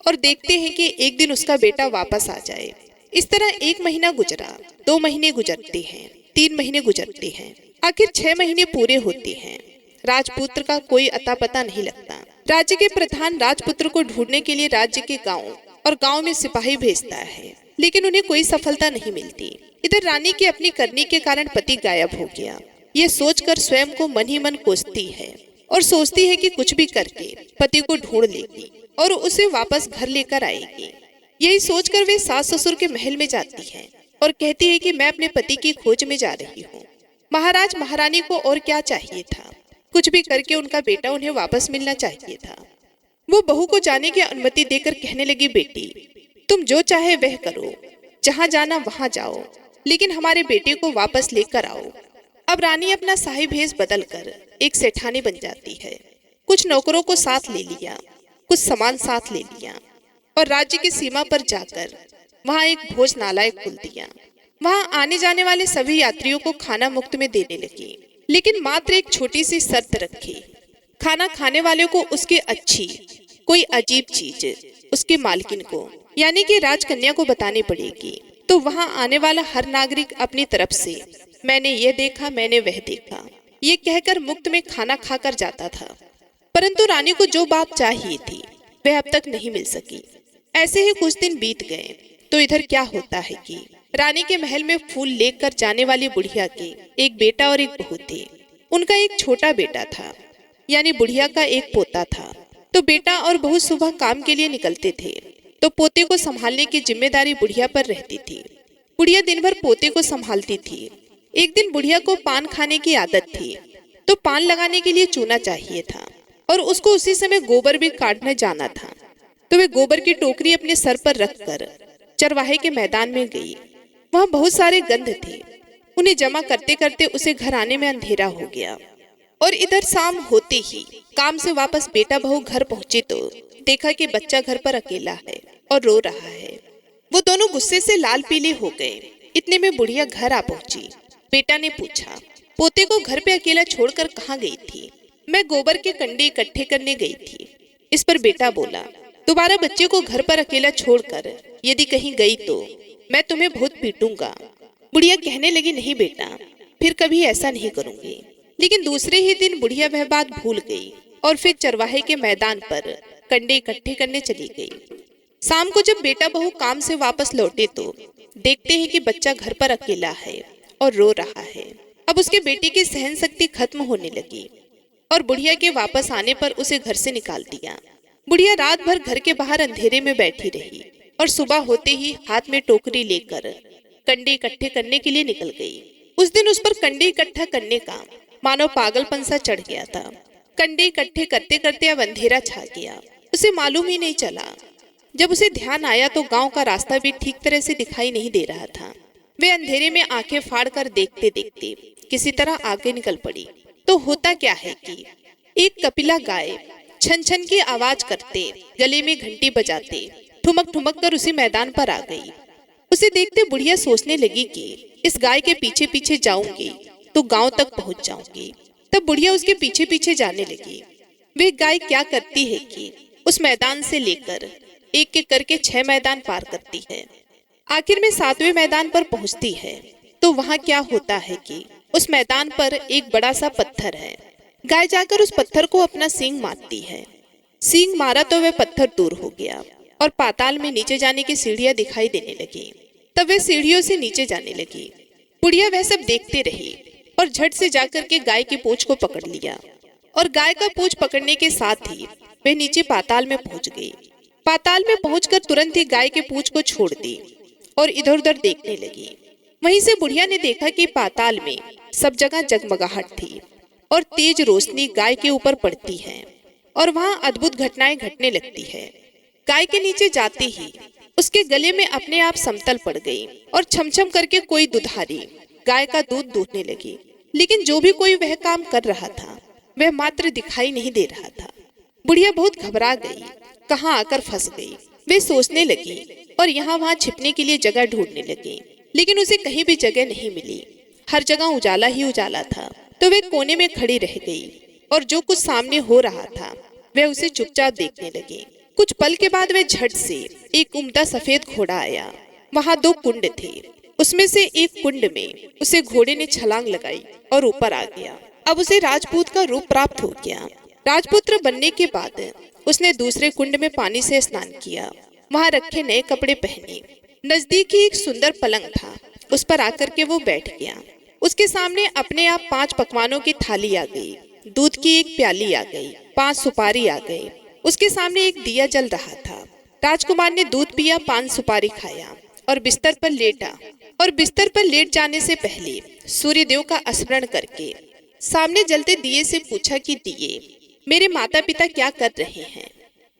और देखते हैं कि एक दिन उसका बेटा वापस आ जाए। इस तरह 1 महीना गुजरा, 2 महीने गुजरते हैं, 3 महीने गुजरते हैं, आखिर 6 महीने पूरे होते हैं। राजपुत्र का कोई अता पता नहीं लगता। राज्य के प्रधान राजपुत्र को ढूंढने के लिए राज्य के गांव और गांव में सिपाही भेजता है, लेकिन उन्हें कोई सफलता नहीं मिलती। इधर रानी के अपनी करनी के कारण पति गायब हो गया। ये सोचकर स्वयं को मन ही मन कोसती है और सोचती है कि कुछ भी करके पति को ढूंढ लेगी और उसे वापस घर लेकर आएगी। यही सोचकर वे सास ससुर के महल में जाती है और कहती है कि मैं अपने पति की खोज में जा रही हूँ। महाराज महारानी को और क्या चाहिए था, कुछ भी करके उनका बेटा उन्हें वापस मिलना चाहिए था। वो बहू को जाने की अनुमति देकर कहने लगी, बेटी तुम जो चाहे वह करो, जहाँ जाना वहाँ जाओ, लेकिन हमारे बेटे को वापस लेकर आओ। अब रानी अपना शाही भेष बदलकर एक सेठानी बन जाती है। कुछ नौकरों को साथ ले लिया, कुछ सामान साथ ले लिया और राज्य की सीमा पर जाकर वहाँ एक भोजनालय खोल दिया। वहाँ आने जाने वाले सभी यात्रियों को खाना मुफ्त में देने लगी, लेकिन मात्र एक छोटी सी शर्त रखी। खाना खाने वाले को उसकी अच्छी कोई अजीब चीज उसकी मालकिन को यानी कि राजकन्या को बतानी पड़ेगी। तो वहाँ आने वाला हर नागरिक अपनी तरफ से मैंने ये देखा, मैंने वह देखा, ये कहकर मुफ्त में खाना खाकर जाता था। परंतु रानी को जो बात चाहिए थी वह अब तक नहीं मिल सकी। ऐसे ही कुछ दिन बीत गए तो इधर क्या होता है कि रानी के महल में फूल लेकर जाने वाली बुढ़िया के एक बेटा और एक बहू थे। उनका एक छोटा बेटा था, यानी बुढ़िया का एक पोता था। तो बेटा और बहू सुबह काम के लिए निकलते थे तो पोते को संभालने की जिम्मेदारी बुढ़िया पर रहती थी। बुढ़िया दिन भर पोते को संभालती थी। एक दिन बुढ़िया को पान खाने की आदत थी, तो पान लगाने के लिए चूना चाहिए था और उसको उसी समय गोबर भी काटने जाना था। तो वे गोबर की टोकरी अपने सर पर रखकर चरवाहे के मैदान में गई। वहाँ बहुत सारे गंध थे। उन्हें जमा करते करते उसे घर आने में अंधेरा हो गया और इधर शाम होते ही काम से वापस बेटा बहू घर पहुंचे तो देखा कि बच्चा घर पर अकेला है और रो रहा है। वो दोनों गुस्से से लाल पीले हो गए। इतने में बुढ़िया घर आ पहुंची। बेटा ने पूछा, पोते को घर पे अकेला छोड़कर कहाँ गई थी? मैं गोबर के कंडे इकट्ठे करने गई थी। इस पर बेटा बोला, दोबारा बच्चे को घर पर अकेला छोड़कर यदि कहीं गई तो मैं तुम्हें बहुत पीटूंगा। बुढ़िया कहने लगी, नहीं बेटा, फिर कभी ऐसा नहीं करूंगी। लेकिन दूसरे ही दिन बुढ़िया वह बात भूल गई और फिर चरवाहे के मैदान पर कंडे इकट्ठे करने चली गई। शाम को जब बेटा बहू काम से वापस लौटे तो देखते हैं कि बच्चा घर पर अकेला है और रो रहा है। अब उसके बेटे की सहन शक्ति खत्म होने लगी और बुढ़िया के वापस आने पर उसे घर से निकाल दिया। बुढ़िया रात भर घर के बाहर अंधेरे में बैठी रही और सुबह होते ही हाथ में टोकरी लेकर कंडे इकट्ठे करने के लिए निकल गई। उस दिन उस पर कंडे इकट्ठा करने का मानो पागलपन सा चढ़ गया था। कंडे इकट्ठे करते करते अब अंधेरा छा गया, उसे मालूम ही नहीं चला। जब उसे ध्यान आया तो गांव का रास्ता भी ठीक तरह से दिखाई नहीं दे रहा था। वे अंधेरे में आंखें फाड़ कर देखते देखते किसी तरह आगे निकल पड़ी। तो होता क्या है कि एक कपिला गाय छन छन की आवाज करते, गले में घंटी बजाते ठुमक ठुमक कर उसी मैदान पर आ गई। उसे देखते बुढ़िया सोचने लगी कि इस गाय के पीछे पीछे जाऊंगी तो गांव तक पहुंच जाऊंगी। तब बुढ़िया उसके पीछे पीछे जाने लगी। वे गाय क्या करती है कि उस मैदान से लेकर एक एक करके 6 मैदान पार करती है। आखिर में 7वें मैदान पर पहुंचती है तो वहां क्या होता है कि उस मैदान पर एक बड़ा सा पत्थर है। गाय जाकर उस पत्थर को अपना सींग मारती है। सींग मारा तो वह पत्थर दूर हो गया और पाताल में नीचे जाने की सीढ़ियां दिखाई देने लगी। तब वह सीढ़ियों से नीचे जाने लगी। बुढ़िया वह सब देखते रही और झट से जाकर के गाय की पूंछ को पकड़ लिया और गाय का पूंछ पकड़ने के साथ ही वह नीचे पाताल में पहुंच गई। पाताल में पहुंचकर तुरंत ही गाय के पूंछ को छोड़ दी और इधर उधर देखने लगी। वहीं से बुढ़िया ने देखा कि पाताल में सब जगह जगमगाहट थी और तेज रोशनी गाय के ऊपर पड़ती है और वहां अद्भुत घटनाएं घटने लगती है। गाय के नीचे जाते ही उसके गले में अपने आप समतल पड़ गई और छमछम करके कोई दुधारी गाय का दूध दूहने लगी। लेकिन जो भी कोई वह काम कर रहा था वह मात्र दिखाई नहीं दे रहा था। बुढ़िया बहुत घबरा गई, कहाँ आकर फंस गई। वे सोचने लगी और यहाँ वहाँ छिपने के लिए जगह ढूंढने लगी, लेकिन उसे कहीं भी जगह नहीं मिली। हर जगह उजाला ही उजाला था। तो वे कोने में खड़ी रह गई और जो कुछ सामने हो रहा था वह उसे चुपचाप देखने लगी। कुछ पल के बाद वह झट से एक उम्दा सफेद घोड़ा आया। वहां 2 कुंड थे, उसमें से एक कुंड में उसे घोड़े ने छलांग लगाई और ऊपर आ गया। अब उसे राजपूत का रूप प्राप्त हो गया। राजपुत्र बनने के बाद उसने दूसरे कुंड में पानी से स्नान किया, वहां रखे नए कपड़े पहने। नजदीक ही एक सुंदर पलंग था, उस पर आकर के वो बैठ गया। उसके सामने अपने आप 5 पकवानों की थाली आ गई, दूध की एक प्याली आ गई, 5 सुपारी आ गई। उसके सामने एक दिया जल रहा था। राजकुमार ने दूध पिया, 5 सुपारी खाया और बिस्तर पर लेटा। और बिस्तर पर लेट जाने से पहले सूर्यदेव का स्मरण करके सामने जलते दिए से पूछा कि दिए, मेरे माता पिता क्या कर रहे हैं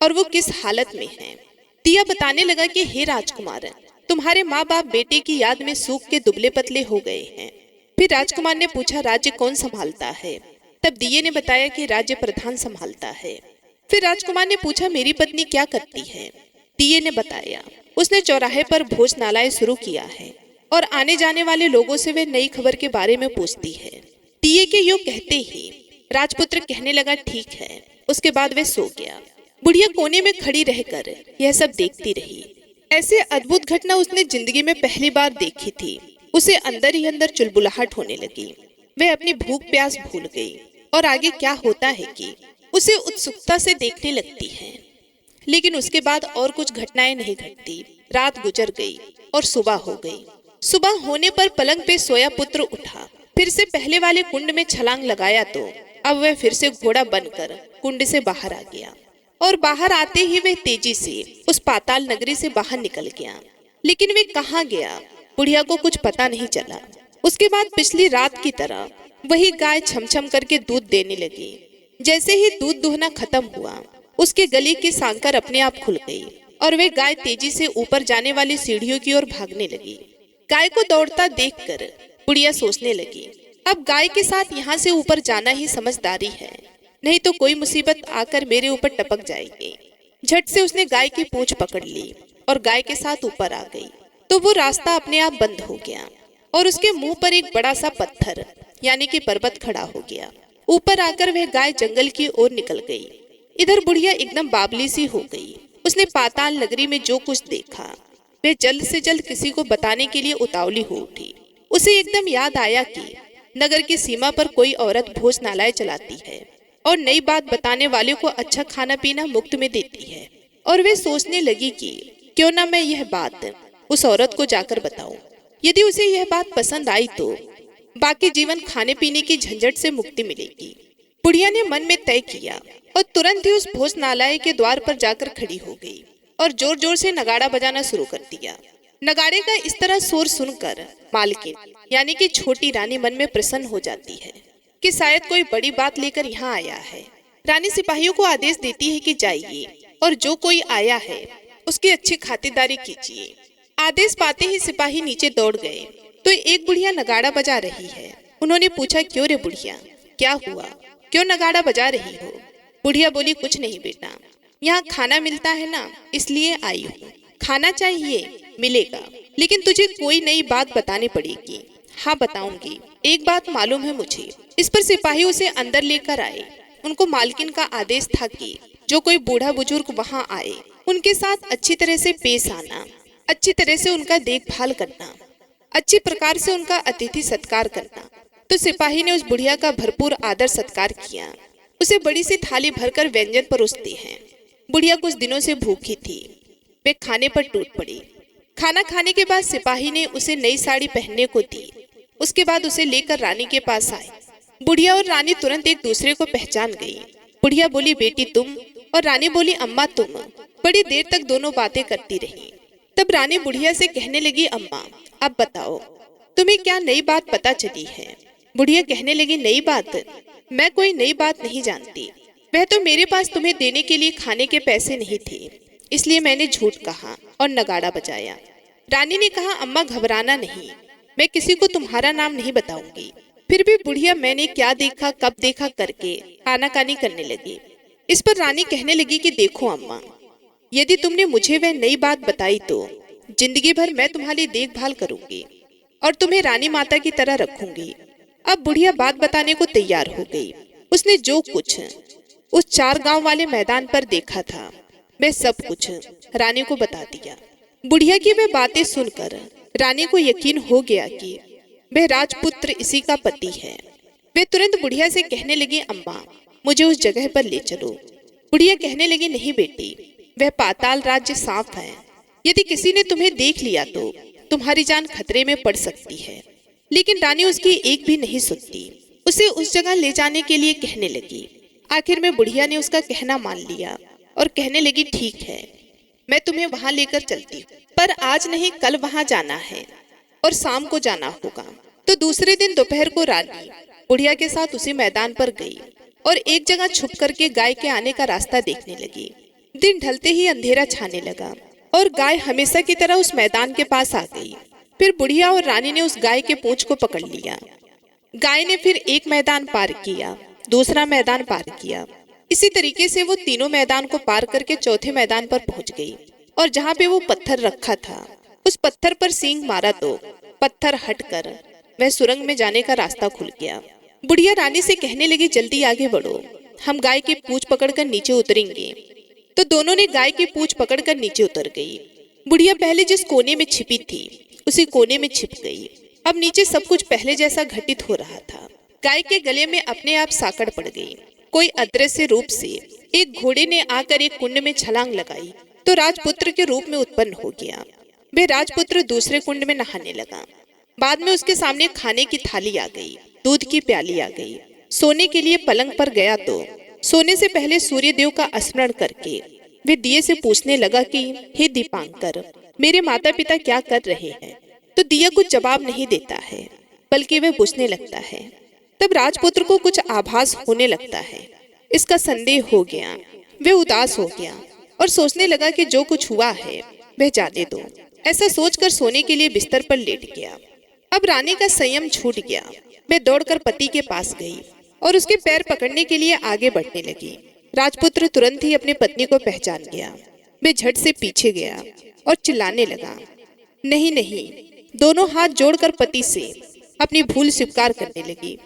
और वो किस हालत में हैं? दिया बताने लगा कि हे राजकुमार, तुम्हारे माँ बाप बेटे की याद में सूख के दुबले पतले हो गए हैं। फिर राजकुमार ने पूछा, राज्य कौन संभालता है? तब दिए ने बताया कि राज्य प्रधान संभालता है। फिर राजकुमार ने पूछा, मेरी पत्नी क्या करती है? दिए ने बताया, उसने चौराहे पर भोजनालय शुरू किया है और आने जाने वाले लोगों से वे नई खबर के बारे में पूछती है। दिए के यूं कहते ही राजपुत्र कहने लगा, ठीक है। उसके बाद वे सो गया। बुढ़िया कोने में खड़ी रहकर यह सब देखती रही। ऐसे अद्भुत घटना उसने जिंदगी में पहली बार देखी थी। उसे अंदर ही अंदर चुलबुलाहट होने लगी। वह अपनी भूख प्यास भूल गई और आगे क्या होता है कि उसे उत्सुकता से देखने लगती है। लेकिन उसके बाद और कुछ घटनाएं नहीं घटती। रात गुजर गई और सुबह हो गई। सुबह होने पर पलंग पे सोया पुत्र उठा, फिर से पहले वाले कुंड में छलांग लगाया तो अब वह फिर से घोड़ा बनकर कुंड से बाहर आ गया और बाहर आते ही वह तेजी से उस पाताल नगरी से बाहर निकल गया। लेकिन वे कहाँ गया, बुढ़िया को कुछ पता नहीं चला। उसके बाद पिछली रात की तरह वही गाय छमछम करके दूध देने लगी। जैसे ही दूध दुहना खत्म हुआ, उसके गले की सांकर अपने आप खुल गई और वे गाय तेजी से ऊपर जाने वाली सीढ़ियों की ओर भागने लगी। गाय को दौड़ता देखकर बुढ़िया सोचने लगी, अब गाय के साथ यहाँ से ऊपर जाना ही समझदारी है, नहीं तो कोई मुसीबत आकर मेरे ऊपर टपक जाएगी। झट से उसने गाय की पूंछ पकड़ ली और गाय के साथ ऊपर आ गई। तो वो रास्ता अपने आप बंद हो गया और उसके मुंह पर एक बड़ा सा पत्थर यानी कि पर्वत खड़ा हो गया। ऊपर आकर वह गाय जंगल की ओर निकल गई। इधर बुढ़िया एकदम बावली सी हो गई। उसने पाताल नगरी में जो कुछ देखा वह जल्द से जल्द किसी को बताने के लिए उतावली हो उठी। उसे एकदम याद आया कि नगर की सीमा पर कोई औरत भोजनालय चलाती है और नई बात बताने वाले को अच्छा खाना पीना मुफ्त में देती है। और वे सोचने लगी कि क्यों ना मैं यह बात उस औरत को जाकर बताऊं। यदि उसे यह बात पसंद आई तो बाकी जीवन खाने पीने की झंझट से मुक्ति मिलेगी। बुढ़िया ने मन में तय किया और तुरंत ही उस भोजनालय के द्वार पर जाकर खड़ी हो गई और जोर जोर से नगाड़ा बजाना शुरू कर दिया। नगाड़े का इस तरह शोर सुनकर मालकिन यानी कि छोटी रानी मन में प्रसन्न हो जाती है कि शायद कोई बड़ी बात लेकर यहाँ आया है। रानी सिपाहियों को आदेश देती है कि जाइए और जो कोई आया है उसकी अच्छी खातिरदारी कीजिए। आदेश पाते ही सिपाही नीचे दौड़ गए तो एक बुढ़िया नगाड़ा बजा रही है। उन्होंने पूछा, क्यों रे बुढ़िया, क्या हुआ, क्यों नगाड़ा बजा रही हो? बुढ़िया बोली, कुछ नहीं बेटा, यहाँ खाना मिलता है ना, इसलिए आई हूँ। खाना चाहिए, मिलेगा, लेकिन तुझे कोई नई बात बतानी पड़ेगी। हाँ बताऊंगी, एक बात मालूम है मुझे। इस पर सिपाही उसे अंदर लेकर आए। उनको मालकिन का आदेश था कि जो कोई बूढ़ा बुजुर्ग वहाँ आए उनके साथ अच्छी तरह से पेश आना, अच्छी तरह से उनका देखभाल करना, अच्छी प्रकार से उनका अतिथि सत्कार करना। तो सिपाही ने उस बुढ़िया का भरपूर आदर सत्कार किया। उसे बड़ी सी थाली भरकर व्यंजन परोसते हैं। बुढ़िया कुछ दिनों से भूखी थी, वे खाने पर टूट पड़ी। खाना खाने के बाद सिपाही ने उसे नई साड़ी पहनने को दी। उसके बाद उसे लेकर रानी के पास आए। बुढ़िया और रानी तुरंत एक दूसरे को पहचान गई। बुढ़िया बोली, बेटी तुम, और रानी बोली, अम्मा तुम। बड़ी देर तक दोनों बातें करती रही। तब रानी बुढ़िया से कहने लगी, अम्मा अब बताओ तुम्हें क्या नई बात पता चली है? बुढ़िया कहने लगी, नई बात? मैं कोई नई बात नहीं जानती। वह तो मेरे पास तुम्हें देने के लिए खाने के पैसे नहीं थे, इसलिए मैंने झूठ कहा और नगाड़ा बजाया। रानी ने कहा, अम्मा घबराना नहीं, मैं किसी को तुम्हारा नाम नहीं बताऊंगी। फिर भी बुढ़िया मैंने क्या देखा कब देखा करके आनाकानी करने लगी। इस पर रानी कहने लगी कि देखो अम्मा, यदि तुमने मुझे वह नई बात बताई तो जिंदगी भर मैं तुम्हारी देखभाल करूंगी और तुम्हें रानी माता की तरह रखूंगी। अब बुढ़िया बात बताने को तैयार हो गई। उसने जो कुछ उस 4 गांव वाले मैदान पर देखा था वह सब कुछ रानी को बता दिया। बुढ़िया की वह बातें सुनकर रानी को यकीन हो गया कि वह राजपुत्र इसी का पति है। वे तुरंत बुढ़िया से कहने लगी, अम्मा मुझे उस जगह पर ले चलो। बुढ़िया कहने लगी, नहीं बेटी, वह पाताल राज्य साफ है। यदि किसी ने तुम्हें देख लिया तो तुम्हारी जान खतरे में पड़ सकती है। लेकिन रानी उसकी एक भी नहीं सुनती। उसे उस जगह ले जाने के लिए कहने लगी। आखिर में बुढ़िया ने उसका कहना मान लिया और कहने लगी, ठीक है, मैं तुम्हें वहां लेकर चलती हूँ, पर आज नहीं कल वहां जाना है और शाम को जाना होगा। तो दूसरे दिन दोपहर को रानी बुढ़िया के साथ उसी मैदान पर गई और एक जगह छुप करके गाय के आने का रास्ता देखने लगी। दिन ढलते ही अंधेरा छाने लगा और गाय हमेशा की तरह उस मैदान के पास आ गई। फिर बुढ़िया और रानी ने उस गाय के पूंछ को पकड़ लिया। गाय ने फिर एक मैदान पार किया, दूसरा मैदान पार किया। इसी तरीके से वो तीनों मैदान को पार करके चौथे मैदान पर पहुंच गई और जहाँ पे वो पत्थर रखा था उस पत्थर पर सींग मारा तो पत्थर हटकर वह सुरंग में जाने का रास्ता खुल गया। बुढ़िया रानी से कहने लगी, जल्दी आगे बढ़ो, हम गाय की पूंछ पकड़कर नीचे उतरेंगे। तो दोनों ने गाय की पूंछ पकड़कर नीचे उतर गई। बुढ़िया पहले जिस कोने में छिपी थी उसी कोने में छिप गई। अब नीचे सब कुछ पहले जैसा घटित हो रहा था। गाय के गले में अपने आप साकड़ पड़ गई। कोई अदृश्य रूप से एक घोड़े ने आकर एक कुंड में छलांग लगाई तो राजपुत्र के रूप में उत्पन्न हो गया। वह राजपुत्र दूसरे कुंड में नहाने लगा। बाद में उसके सामने खाने की थाली आ गई, दूध की प्याली आ गई। सोने के लिए पलंग पर गया तो सोने से पहले सूर्य देव का स्मरण करके वे दिए से पूछने लगा कि हे दीपांकर, मेरे माता पिता क्या कर रहे हैं? तो दिया कुछ जवाब नहीं देता है, बल्कि वह पूछने लगता है। तब राजपुत्र को कुछ आभास होने लगता है। इसका संदेह हो गया। वह उदास हो गया और सोचने लगा कि जो कुछ हुआ है वह जाने दो। ऐसा सोचकर सोने के लिए बिस्तर पर लेट गया। अब रानी का संयम छूट गया। वह दौड़कर पति के पास गई और उसके पैर पकड़ने के लिए आगे बढ़ने लगी। राजपुत्र तुरंत ही अपनी पत्नी को पहचान गया। वह झट से पीछे गया और चिल्लाने लगा, नहीं नहीं। दोनों हाथ जोड़कर पति से अपनी भूल स्वीकार करने लगी।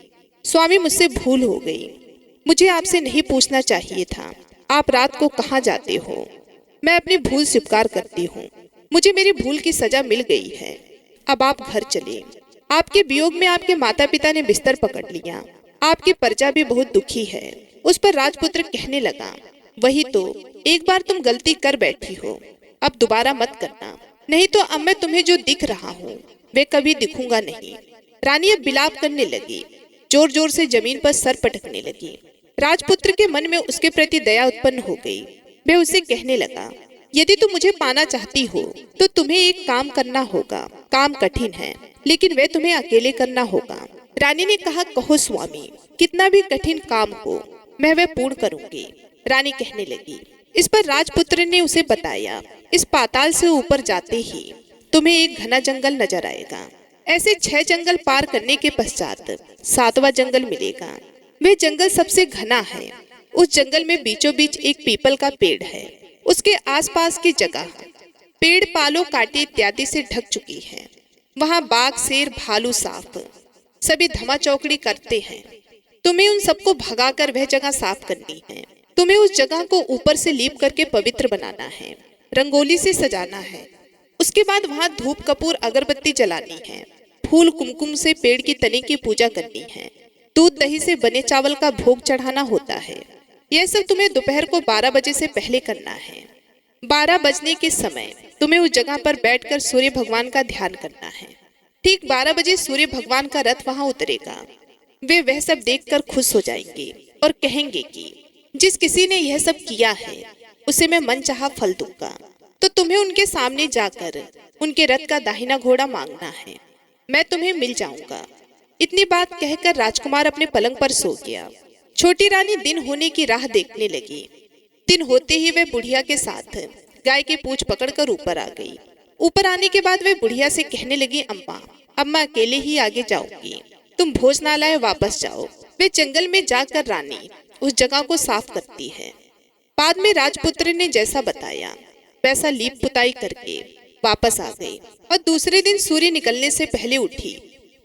स्वामी, मुझसे भूल हो गई। मुझे आपसे नहीं पूछना चाहिए था आप रात को कहाँ जाते हो। मैं अपनी भूल स्वीकार करती हूँ। मुझे मेरी भूल की सजा मिल गई है। अब आप घर चले। आपके वियोग में आपके माता पिता ने बिस्तर पकड़ लिया। आपकी प्रजा भी बहुत दुखी है। उस पर राजपुत्र कहने लगा, वही तो, एक बार तुम गलती कर बैठी हो। अब दोबारा मत करना, नहीं तो अब मैं तुम्हें जो दिख रहा हूँ वे कभी दिखूंगा नहीं। रानी अब बिलाप करने लगी, जोर जोर से जमीन पर सर पटकने लगी। राजपुत्र के मन में उसके प्रति दया उत्पन्न हो गई। वह उसे कहने लगा, यदि तुम मुझे पाना चाहती हो तो तुम्हें एक काम करना होगा। काम कठिन है, लेकिन वह तुम्हें अकेले करना होगा। रानी ने कहा, कहो स्वामी, कितना भी कठिन काम हो मैं वह पूर्ण करूंगी। रानी कहने लगी। इस पर राजपुत्र ने उसे बताया, इस पाताल से ऊपर जाते ही तुम्हें एक घना जंगल नजर आएगा। ऐसे 6 जंगल पार करने के पश्चात 7वां जंगल मिलेगा। वह जंगल सबसे घना है। उस जंगल में बीचों बीच एक पीपल का पेड़ है। उसके आसपास की जगह पेड़ पालों, कांटे इत्यादि से ढक चुकी है। वहां बाघ, शेर, भालू, सांप सभी धमा चौकड़ी करते हैं। तुम्हें उन सबको भगाकर वह जगह साफ करनी है। तुम्हें उस जगह को ऊपर से लीप करके पवित्र बनाना है, रंगोली से सजाना है। उसके बाद वहां धूप, कपूर, अगरबत्ती जलानी है। फूल कुमकुम से पेड़ की तने की पूजा करनी है। दूध दही से बने चावल का भोग चढ़ाना होता है। यह सब तुम्हें दोपहर को 12 बजे से पहले करना है। 12 बजने के समय तुम्हें उस जगह पर बैठकर सूर्य भगवान का ध्यान करना है। ठीक 12 बजे सूर्य भगवान का रथ वहां उतरेगा। वे वह सब देखकर खुश हो जाएंगे और कहेंगे कि जिस किसी ने यह सब किया है उसे मैं मनचाहा फल दूंगा। तो तुम्हें उनके सामने जाकर उनके रथ का दाहिना घोड़ा मांगना है, मैं तुम्हें मिल जाऊंगा। इतनी बात कहकर राजकुमार अपने पलंग पर सो गया। छोटी रानी दिन होने की राह देखने लगी। दिन होते ही वह बुढ़िया के साथ गाय की पूंछ पकड़कर ऊपर आ गई। ऊपर आने के बाद वह बुढ़िया से कहने लगी, अम्मा, अब मैं अकेले ही आगे जाऊंगी, तुम भोजनालय वापस जाओ। वे जंगल में जाकर रानी उस जगह को साफ करती है। बाद में राजपुत्र ने जैसा बताया वैसा लीप पुताई करके वापस आ गई और दूसरे दिन सूर्य निकलने से पहले उठी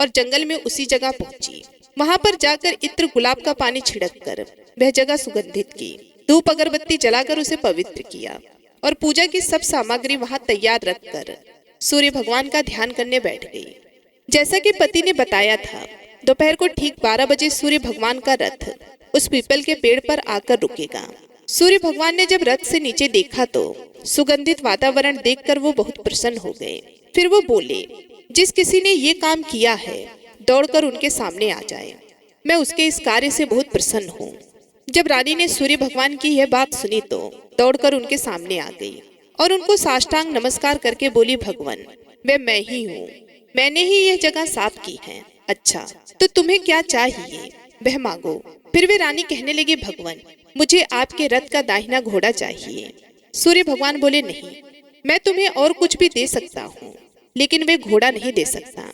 और जंगल में उसी जगह पहुंची। वहां पर जाकर इत्र, गुलाब का पानी छिड़क कर वह जगह सुगंधित की। धूप अगरबत्ती जलाकर उसे पवित्र किया और पूजा की सब सामग्री वहां तैयार रखकर सूर्य भगवान का ध्यान करने बैठ गई। जैसा कि पति ने बताया था, दोपहर को ठीक 12 बजे सूर्य भगवान का रथ उस पीपल के पेड़ पर आकर रुकेगा। सूर्य भगवान ने जब रथ से नीचे देखा तो सुगंधित वातावरण देखकर वो बहुत प्रसन्न हो गए। फिर वो बोले, जिस किसी ने ये काम किया है दौड़कर उनके सामने आ जाए, मैं उसके इस कार्य से बहुत प्रसन्न हूँ। जब रानी ने सूर्य भगवान की यह बात सुनी तो दौड़कर उनके सामने आ गई और उनको साष्टांग नमस्कार करके बोली, भगवान, वह मैं ही हूँ, मैंने ही यह जगह साफ की है। अच्छा, तो तुम्हें क्या चाहिए वह मांगो। फिर वे रानी कहने लगी, भगवान, मुझे आपके रथ का दाहिना घोड़ा चाहिए। सूर्य भगवान बोले, नहीं, मैं तुम्हें और कुछ भी दे सकता हूँ, लेकिन वे घोड़ा नहीं दे सकता।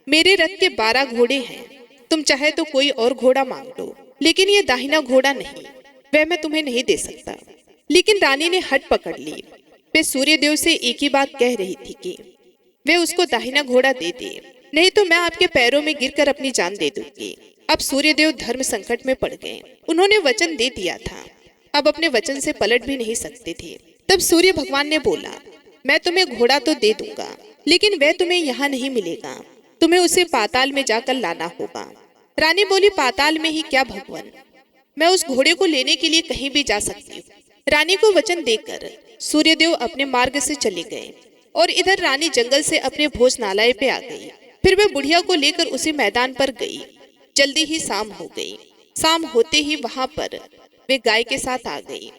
मेरे रथ के 12 घोड़े हैं, तुम चाहे तो कोई और घोड़ा मांग लो, लेकिन ये दाहिना घोड़ा नहीं, वह मैं तुम्हें नहीं दे सकता। लेकिन रानी ने हट पकड़ ली। वे सूर्यदेव से एक ही बात कह रही थी कि वे उसको दाहिना घोड़ा दे दे, नहीं तो मैं आपके पैरों में गिरकर अपनी जान दे दूंगी। अब सूर्यदेव धर्म संकट में पड़ गए। उन्होंने वचन दे दिया था, अब अपने वचन से पलट भी नहीं सकते थे। तब सूर्य भगवान ने बोला, मैं तुम्हें घोड़ा तो दे दूंगा, लेकिन वह तुम्हें यहाँ नहीं मिलेगा, तुम्हें उसे पाताल में जाकर लाना होगा। रानी बोली, पाताल में ही क्या भगवान, मैं उस घोड़े को लेने के लिए कहीं भी जा सकती हूँ। रानी को वचन देकर सूर्यदेव अपने मार्ग से चले गए और इधर रानी जंगल से अपने भोजनालय पे आ गई। फिर वह बुढ़िया को लेकर उसी मैदान पर गई। जल्दी ही शाम हो गई। शाम होते ही वहां पर वे गाय के साथ आ गई।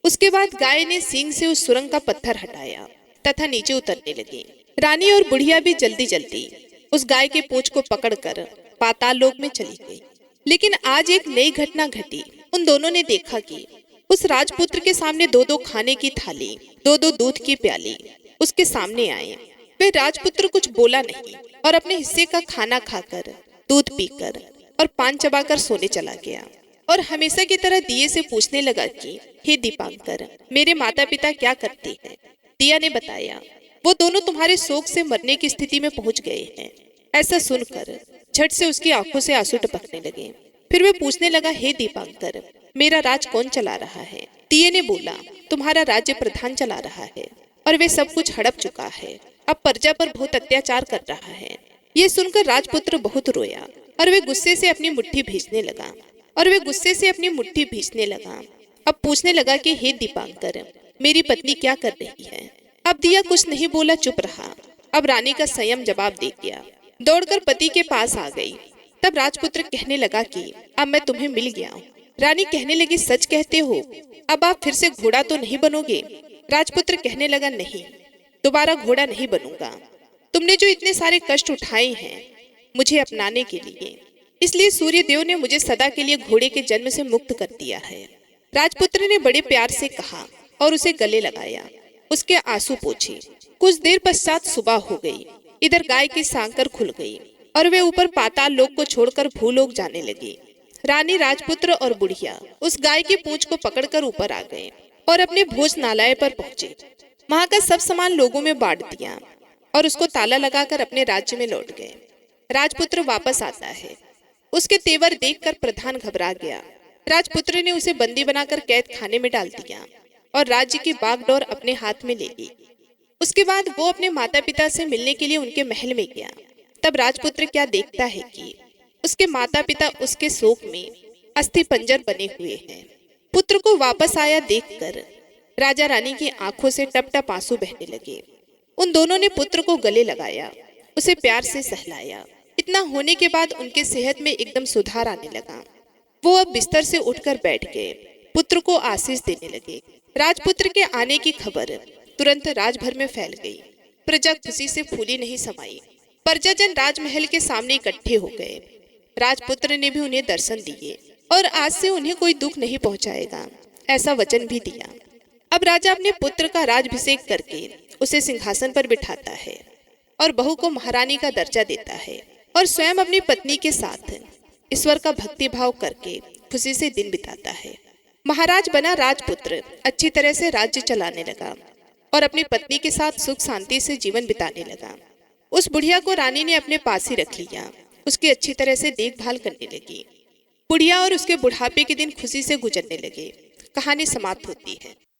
उसके बाद गाय ने सींग से उस सुरंग का पत्थर हटाया तथा नीचे उतरने लगी। रानी और बुढ़िया भी जल्दी जल्दी उस गाय के पूंछ को पकड़कर पाताल लोक में चली गई। लेकिन आज एक नई घटना घटी। उन दोनों ने देखा कि उस राजपुत्र के सामने 2-2 खाने की थाली, 2-2 दूध की प्याली उसके सामने आए। वह राजपुत्र कुछ बोला नहीं और अपने हिस्से का खाना खाकर, दूध पीकर और पान चबाकर सोने चला गया और हमेशा की तरह दिये से पूछने लगा कि हे दीपांकर, मेरे माता पिता क्या करते हैं। दिया ने बताया, वो दोनों तुम्हारे शोक से मरने की स्थिति में पहुंच गए हैं। ऐसा सुनकर झट से उसकी आंखों से आंसू टपकने लगे। फिर वह पूछने लगा, हे दीपांकर, मेरा राज कौन चला रहा है। दिये ने बोला, तुम्हारा राज्य प्रधान चला रहा है और वे सब कुछ हड़प चुका है, अब प्रजा पर बहुत अत्याचार कर रहा है। ये सुनकर राजपुत्र बहुत रोया और वे गुस्से से अपनी मुट्ठी भींचने लगा। अब पूछने लगा कि हे दीपांकर, मेरी पत्नी क्या कर रही है। अब दिया कुछ नहीं बोला, चुप रहा। अब रानी का संयम जवाब दे दिया। दौड़कर पति के पास आ गई। तब राजपुत्र कहने लगा कि अब मैं तुम्हें मिल गया हूँ। रानी कहने लगी, सच कहते हो? अब आप फिर से घोड़ा तो नहीं बनोगे? राजपुत्र कहने लगा, नहीं, दोबारा घोड़ा नहीं बनूंगा। तुमने जो इतने सारे कष्ट उठाए हैं मुझे अपनाने के लिए, इसलिए सूर्य देव ने मुझे सदा के लिए घोड़े के जन्म से मुक्त कर दिया है। राजपुत्र ने बड़े प्यार से कहा और उसे गले लगाया, उसके आंसू पोंछे। कुछ देर पश्चात सुबह हो गई। इधर गाय की सांकर खुल गई और वे ऊपर पाताल लोक को छोड़कर भूलोक जाने लगे। रानी, राजपुत्र और बुढ़िया उस गाय की पूंछ को पकड़कर ऊपर आ गए और अपने भोजनालय पर पहुंचे। वहां का सब सामान लोगों में बांट दिया और उसको ताला लगाकर अपने राज्य में लौट गए। राजपुत्र वापस आता है। उसके तेवर देखकर प्रधान घबरा गया। राजपुत्र ने उसे बंदी बनाकर कैद खाने में डाल दिया और राज्य की बागडोर अपने हाथ में ले ली। उसके बाद वो अपने माता पिता से मिलने के लिए उनके महल में गया। तब राजपुत्र क्या देखता है कि उसके माता पिता उसके शोक में अस्थि पंजर बने हुए हैं। पुत्र को वापस आया देखकर राजा रानी की आंखों से टप टप आंसू बहने लगे। उन दोनों ने पुत्र को गले लगाया, उसे प्यार से सहलाया। इतना होने के बाद उनके सेहत में एकदम सुधार आने लगा। वो अब बिस्तर से उठकर बैठ गए, पुत्र को आशीष देने लगे। राजपुत्र के आने की खबर तुरंत राजभर में फैल गई। प्रजा खुशी से फूली नहीं समाई। प्रजाजन राजमहल के सामने इकट्ठे हो गए। राजपुत्र ने भी उन्हें दर्शन दिए और आज से उन्हें कोई दुख नहीं पहुंचाएगा, ऐसा वचन भी दिया। अब राजा अपने पुत्र का राजाभिषेक करके उसे सिंहासन पर बिठाता है और बहू को महारानी का दर्जा देता है और स्वयं अपनी पत्नी के साथ ईश्वर का भक्ति भाव करके खुशी से दिन बिताता है। महाराज बना राजपुत्र अच्छी तरह से राज्य चलाने लगा और अपनी पत्नी के साथ सुख शांति से जीवन बिताने लगा। उस बुढ़िया को रानी ने अपने पास ही रख लिया, उसकी अच्छी तरह से देखभाल करने लगी। बुढ़िया और उसके बुढ़ापे के दिन खुशी से गुजरने लगे। कहानी समाप्त होती है।